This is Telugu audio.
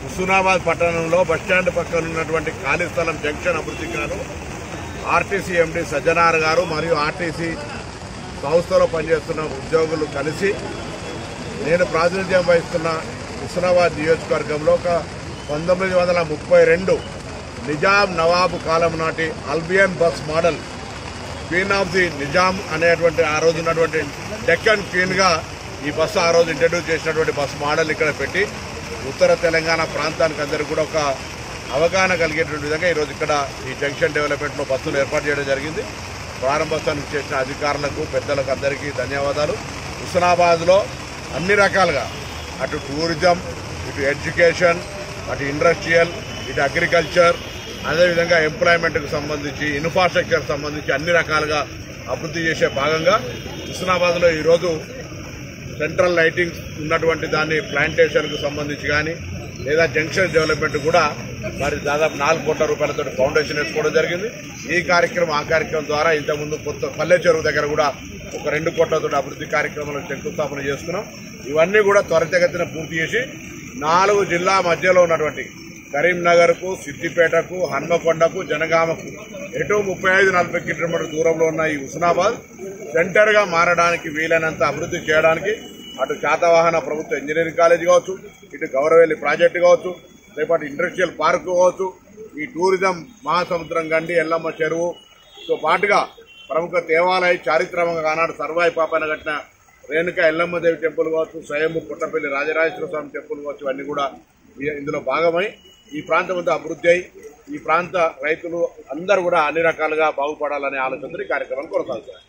హుస్నాబాద్ పట్టణంలో బస్టాండ్ పక్కన ఉన్నటువంటి ఖాళీ స్థలం జంక్షన్ అభివృద్ధికి గాను ఆర్టీసీ ఎండీ సజ్జనార్ గారు మరియు ఆర్టీసీ సంస్థలో పనిచేస్తున్న ఉద్యోగులు కలిసి నేను ప్రాతినిధ్యం వహిస్తున్న హుస్నాబాద్ నియోజకవర్గంలో ఒక 1932 నిజాం నవాబు కాలం నాటి Albion bus model Queen of the Nizam అనేటువంటి ఆ రోజు ఉన్నటువంటి డెక్కన్ క్వీన్గా ఈ బస్సు ఆ రోజు ఇంట్రడ్యూస్ చేసినటువంటి బస్ మోడల్ ఇక్కడ పెట్టి ఉత్తర తెలంగాణ ప్రాంతానికి అందరికీ కూడా ఒక అవగాహన కలిగేటువంటి విధంగా ఈరోజు ఇక్కడ ఈ జంక్షన్ డెవలప్మెంట్లో బస్సులు ఏర్పాటు చేయడం జరిగింది. ప్రారంభోత్సవానికి చేసిన అధికారులకు పెద్దలకు అందరికీ ధన్యవాదాలు. హుస్నాబాద్లో అన్ని రకాలుగా అటు టూరిజం, ఇటు ఎడ్యుకేషన్, అటు ఇండస్ట్రియల్, ఇటు అగ్రికల్చర్, అదేవిధంగా ఎంప్లాయ్మెంట్కి సంబంధించి ఇన్ఫ్రాస్ట్రక్చర్ సంబంధించి అన్ని రకాలుగా అభివృద్ధి చేసే భాగంగా హుస్నాబాద్లో ఈరోజు సెంట్రల్ లైటింగ్స్ ఉన్నటువంటి దాన్ని ప్లాంటేషన్కు సంబంధించి కానీ లేదా జంక్షన్ డెవలప్మెంట్ కూడా మరి దాదాపు 4 కోట్ల రూపాయలతో ఫౌండేషన్ వేసుకోవడం జరిగింది. ఈ కార్యక్రమం ఆ కార్యక్రమం ద్వారా ఇంతకుముందు కొత్త పల్లె చెరువు దగ్గర కూడా ఒక 2 కోట్లతో అభివృద్ధి కార్యక్రమాలను శంకుస్థాపన చేస్తున్నాం. ఇవన్నీ కూడా త్వరితగతిన పూర్తి చేసి 4 జిల్లా మధ్యలో ఉన్నటువంటి కరీంనగర్కు, సిద్దిపేటకు, హన్మకొండకు, జనగామకు ఎటు 35-40 కిలోమీటర్ల దూరంలో ఉన్న ఈ హుస్నాబాద్ సెంటర్గా మారడానికి వీలైనంత అభివృద్ధి చేయడానికి అటు శాతవాహన ప్రభుత్వ ఇంజనీరింగ్ కాలేజ్ కావచ్చు, ఇటు గౌరవెల్లి ప్రాజెక్టు కావచ్చు, రేపటి ఇండస్ట్రియల్ పార్క్ కావచ్చు, ఈ టూరిజం మహాసముద్రం గండి ఎల్లమ్మ చెరువుతో పాటుగా ప్రముఖ దేవాలయ చారిత్రకంగా ఆనాడు సర్వాయి పాపన కట్టిన రేణుకా ఎల్లమ్మదేవి టెంపుల్ కావచ్చు, స్వయంభూ పుట్టపల్లి రాజరాజేశ్వర స్వామి టెంపుల్ కావచ్చు, ఇవన్నీ కూడా ఇందులో భాగమై ఈ ప్రాంతం అంతా అభివృద్ధి అయి ఈ ప్రాంత రైతులు అందరూ కూడా అన్ని రకాలుగా బాగుపడాలనే ఆలోచనతో ఈ కార్యక్రమాన్ని కొనసాగుతారు.